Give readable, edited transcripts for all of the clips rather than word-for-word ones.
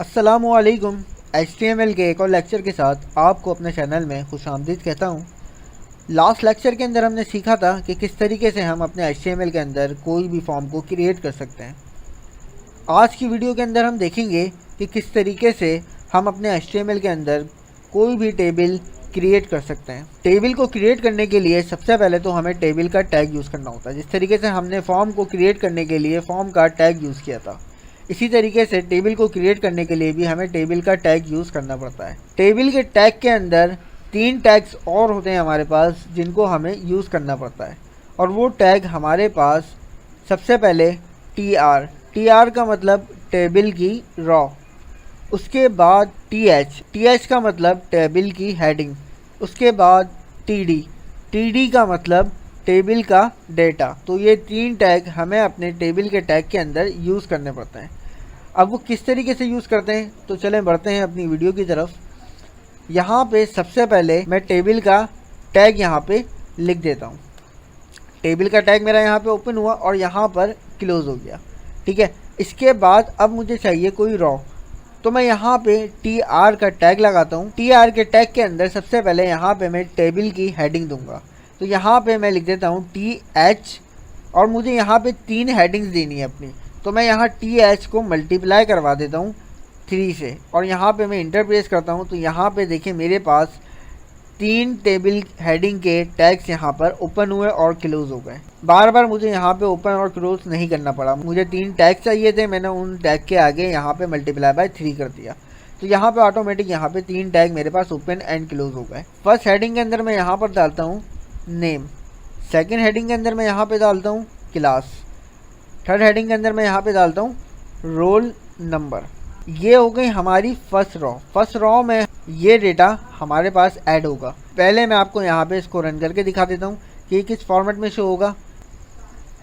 अस्सलामुअलैकुम। HTML के एक और लेक्चर के साथ आपको अपने चैनल में खुशामदीद कहता हूँ। लास्ट लेक्चर के अंदर हमने सीखा था कि किस तरीके से हम अपने HTML के अंदर कोई भी फॉर्म को क्रिएट कर सकते हैं। आज की वीडियो के अंदर हम देखेंगे कि किस तरीके से हम अपने HTML के अंदर कोई भी टेबल क्रिएट कर सकते हैं। टेबल को क्रिएट करने के लिए सबसे पहले तो हमें टेबल का टैग यूज़ करना होता है। जिस तरीके से हमने फॉर्म को क्रिएट करने के लिए फॉर्म का टैग यूज़ किया था, इसी तरीके से टेबल को क्रिएट करने के लिए भी हमें टेबल का टैग यूज़ करना पड़ता है। टेबल के टैग के अंदर 3 टैग्स और होते हैं हमारे पास, जिनको हमें यूज़ करना पड़ता है। और वो टैग हमारे पास सबसे पहले टी आर का मतलब टेबल की रॉ, उसके बाद टी एच का मतलब टेबल की हेडिंग, उसके बाद टी डी का मतलब टेबल का डेटा। तो ये 3 टैग हमें अपने टेबल के टैग के अंदर यूज़ करने पड़ते हैं। अब वो किस तरीके से यूज़ करते हैं, तो चलें बढ़ते हैं अपनी वीडियो की तरफ। यहाँ पे सबसे पहले मैं टेबल का टैग यहाँ पे लिख देता हूँ। टेबल का टैग मेरा यहाँ पे ओपन हुआ और यहाँ पर क्लोज़ हो गया, ठीक है। इसके बाद अब मुझे चाहिए कोई रॉ, तो मैं यहाँ पे टी आर का टैग लगाता हूँ। टी आर के टैग के अंदर सबसे पहले यहाँ पे मैं टेबल की हेडिंग दूंगा। तो यहाँ पे मैं लिख देता हूँ TH, और मुझे यहाँ पे 3 हेडिंग्स देनी है अपनी। तो मैं यहाँ TH को मल्टीप्लाई करवा देता हूँ 3 से, और यहाँ पे मैं इंटर प्रेस करता हूँ। तो यहाँ पे देखिए मेरे पास 3 टेबल हेडिंग के टैग्स यहाँ पर ओपन हुए और क्लोज हो गए। बार बार मुझे यहाँ पे ओपन और क्लोज नहीं करना पड़ा। मुझे 3 टैग चाहिए थे, मैंने उन टैग के आगे यहाँ पे मल्टीप्लाई बाय 3 कर दिया। तो यहाँ पे ऑटोमेटिक यहाँ पे 3 टैग मेरे पास ओपन एंड क्लोज हो गए। फर्स्ट हेडिंग के अंदर मैं यहाँ पर डालता हूँ नेम, सेकेंड हेडिंग के अंदर मैं यहाँ पे डालता हूँ क्लास, थर्ड हेडिंग के अंदर मैं यहाँ पे डालता हूँ रोल नंबर। ये हो गई हमारी फर्स्ट रॉ। फर्स्ट रॉ में ये डेटा हमारे पास ऐड होगा। पहले मैं आपको यहाँ पे इसको रन करके दिखा देता हूँ कि किस फॉर्मेट में शो होगा।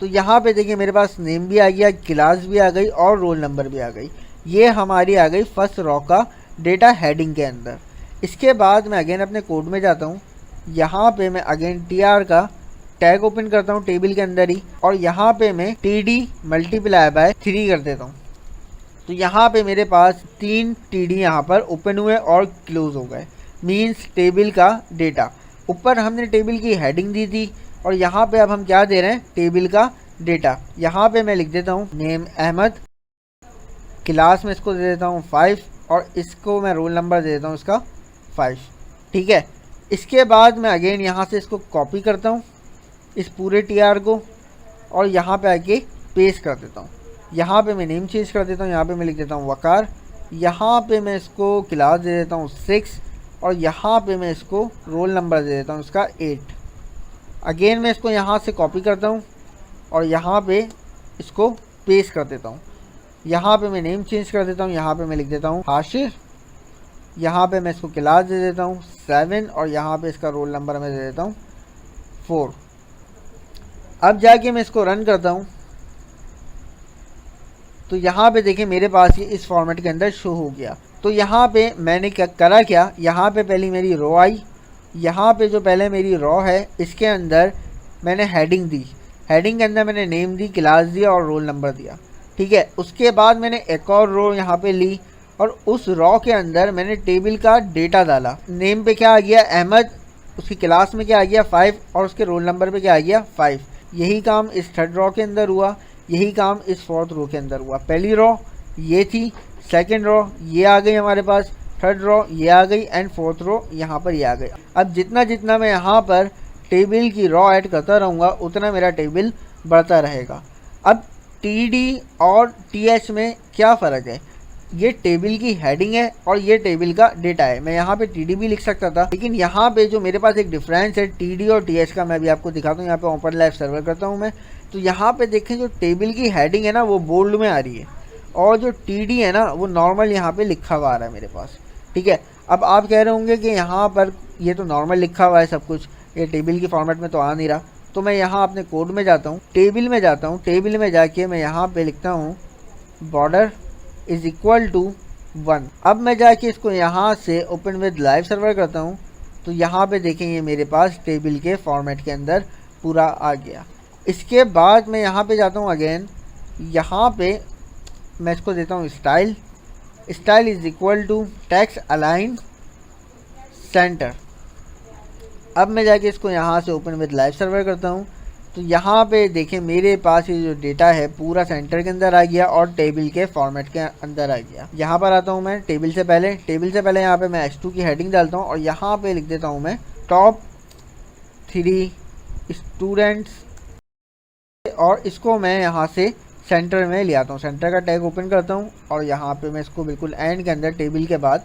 तो यहाँ पे देखिए मेरे पास नेम भी आ गया, क्लास भी आ गई और रोल नंबर भी आ गई। ये हमारी आ गई फर्स्ट रॉ का डेटा हेडिंग के अंदर। इसके बाद मैं अगेन अपने कोड में जाता हूँ। यहाँ पे मैं अगेन टी.आर का टैग ओपन करता हूँ टेबल के अंदर ही, और यहाँ पे मैं टी.डी मल्टीप्लाई बाय 3 कर देता हूँ। तो यहाँ पे मेरे पास 3 टी.डी यहाँ पर ओपन हुए और क्लोज हो गए, मीन्स टेबल का डेटा। ऊपर हमने टेबल की हेडिंग दी थी, और यहाँ पे अब हम क्या दे रहे हैं, टेबल का डेटा। यहाँ पे मैं लिख देता हूँ नेम अहमद, क्लास में इसको दे देता हूँ 5, और इसको मैं रोल नंबर दे देता हूँ इसका 5, ठीक है। इसके बाद मैं अगेन यहाँ से इसको कॉपी करता हूँ इस पूरे टी.आर को, और यहाँ पे आके पेस्ट कर देता हूँ। यहाँ पे मैं नेम चेंज कर देता हूँ, यहाँ पे मैं लिख देता हूँ वकार, यहाँ पे मैं इसको क्लास दे देता हूँ 6, और यहाँ पे मैं इसको रोल नंबर दे देता हूँ इसका 8। अगेन मैं इसको यहाँ से कॉपी करता हूँ और यहाँ पे इसको पेस्ट कर देता हूँ। यहाँ पे मैं नेम चेंज कर देता हूँ, यहाँ पे मैं लिख देता हूँ हाशिर, यहाँ पे मैं इसको क्लास दे देता हूँ 7, और यहाँ पे इसका रोल नंबर मैं दे देता हूँ 4। अब जाके मैं इसको रन करता हूँ, तो यहाँ पे देखिए मेरे पास ये इस फॉर्मेट के अंदर शो हो गया। तो यहाँ पे मैंने करा क्या, यहाँ पे पहले मेरी रॉ आई, यहाँ पे जो पहले मेरी रॉ है इसके अंदर मैंने हेडिंग दी, हेडिंग के अंदर मैंने नेम दी, क्लास दिया और रोल नंबर दिया, ठीक है। उसके बाद मैंने एक और रो यहाँ पे ली, और उस रॉ के अंदर मैंने टेबल का डेटा डाला। नेम पे क्या आ गया अहमद, उसकी क्लास में क्या आ गया 5, और उसके रोल नंबर पे क्या आ गया 5। यही काम इस थर्ड रॉ के अंदर हुआ, यही काम इस फोर्थ रो के अंदर हुआ। पहली रॉ ये थी, सेकंड रॉ ये आ गई हमारे पास, थर्ड रॉ ये आ गई, एंड फोर्थ रो यहाँ पर ये आ गई। अब जितना जितना मैं यहाँ पर टेबल की रॉ ऐड करता रहूँगा उतना मेरा टेबल बढ़ता रहेगा। अब टी.डी और टी.एच में क्या फ़र्क है, ये टेबल की हेडिंग है और ये टेबल का डेटा है। मैं यहाँ पे टी.डी भी लिख सकता था, लेकिन यहाँ पे जो मेरे पास एक डिफरेंस है टी.डी और टी.एच का, मैं भी आपको दिखाता हूँ। यहाँ पे ओपन लाइव सर्वर करता हूँ मैं, तो यहाँ पे देखें जो टेबल की हेडिंग है ना वो बोल्ड में आ रही है, और जो टी.डी है ना वो नॉर्मल यहाँ पे लिखा हुआ आ रहा है मेरे पास, ठीक है। अब आप कह रहे होंगे कि यहाँ पर ये तो नॉर्मल लिखा हुआ है सब कुछ, ये टेबल की फॉर्मेट में तो आ नहीं रहा। तो मैं यहाँ अपने कोड में जाता हूँ, टेबल में जाता हूँ, टेबल में जाके मैं यहाँ पे लिखता हूँ बॉर्डर इज़ इक्वल टू 1। अब मैं जाके इसको यहाँ से ओपन विद लाइव सर्वर करता हूँ, तो यहाँ पे देखेंगे मेरे पास टेबल के फॉर्मेट के अंदर पूरा आ गया। इसके बाद मैं यहाँ पे जाता हूँ अगेन, यहाँ पे मैं इसको देता हूँ style, style is equal to text align center. अब मैं जाके इसको यहाँ से ओपन विद लाइव सर्वर करता हूँ, तो यहाँ पे देखें मेरे पास ये जो डेटा है पूरा सेंटर के अंदर आ गया और टेबल के फॉर्मेट के अंदर आ गया। यहाँ पर आता हूँ मैं टेबल से पहले यहाँ पे मैं H2 की हेडिंग डालता हूँ और यहाँ पे लिख देता हूँ मैं टॉप 3 स्टूडेंट्स, और इसको मैं यहाँ से सेंटर में ले आता हूँ। सेंटर का टैग ओपन करता हूँ और यहाँ पे मैं इसको बिल्कुल एंड के अंदर टेबल के बाद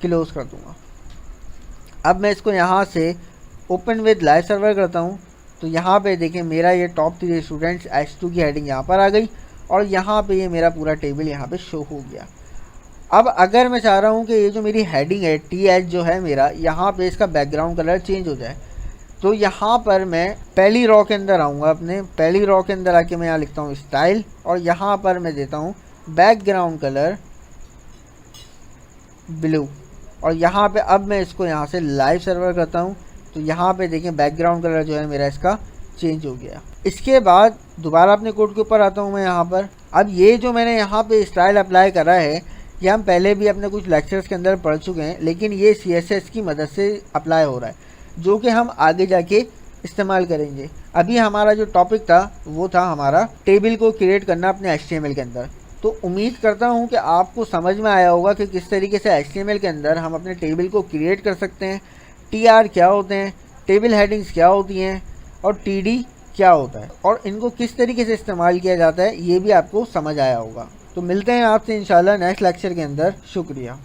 क्लोज कर दूँगा। अब मैं इसको यहाँ से ओपन विद लाइव सर्वर करता हूँ, तो यहाँ पे देखें मेरा ये टॉप 3 स्टूडेंट्स H2 की हेडिंग यहाँ पर आ गई और यहाँ पे ये मेरा पूरा टेबल यहाँ पे शो हो गया। अब अगर मैं चाह रहा हूँ कि ये जो मेरी हेडिंग है TH जो है मेरा, यहाँ पे इसका बैकग्राउंड कलर चेंज हो जाए, तो यहाँ पर मैं पहली रॉ के अंदर आऊँगा। अपने पहली रॉ के अंदर आके मैं यहाँ लिखता हूँ स्टाइल और यहाँ पर मैं देता हूँ बैकग्राउंड कलर ब्लू, और यहाँ पे अब मैं इसको यहाँ से लाइव सर्वर करता हूँ, तो यहाँ पे देखें बैकग्राउंड कलर जो है मेरा इसका चेंज हो गया। इसके बाद दोबारा अपने कोड के ऊपर आता हूँ मैं यहाँ पर। अब ये जो मैंने यहाँ पे स्टाइल अप्लाई करा है ये हम पहले भी अपने कुछ लेक्चर्स के अंदर पढ़ चुके हैं, लेकिन ये CSS की मदद से अप्लाई हो रहा है जो कि हम आगे जाके इस्तेमाल करेंगे। अभी हमारा जो टॉपिक था वो था हमारा टेबल को क्रिएट करना अपने HTML के अंदर। तो उम्मीद करता हूँ कि आपको समझ में आया होगा कि किस तरीके से HTML के अंदर हम अपने टेबल को क्रिएट कर सकते हैं, TR क्या होते हैं, टेबल हेडिंग्स क्या होती हैं और TD क्या होता है और इनको किस तरीके से इस्तेमाल किया जाता है, ये भी आपको समझ आया होगा। तो मिलते हैं आपसे इंशाल्लाह नेक्स्ट लेक्चर के अंदर। शुक्रिया।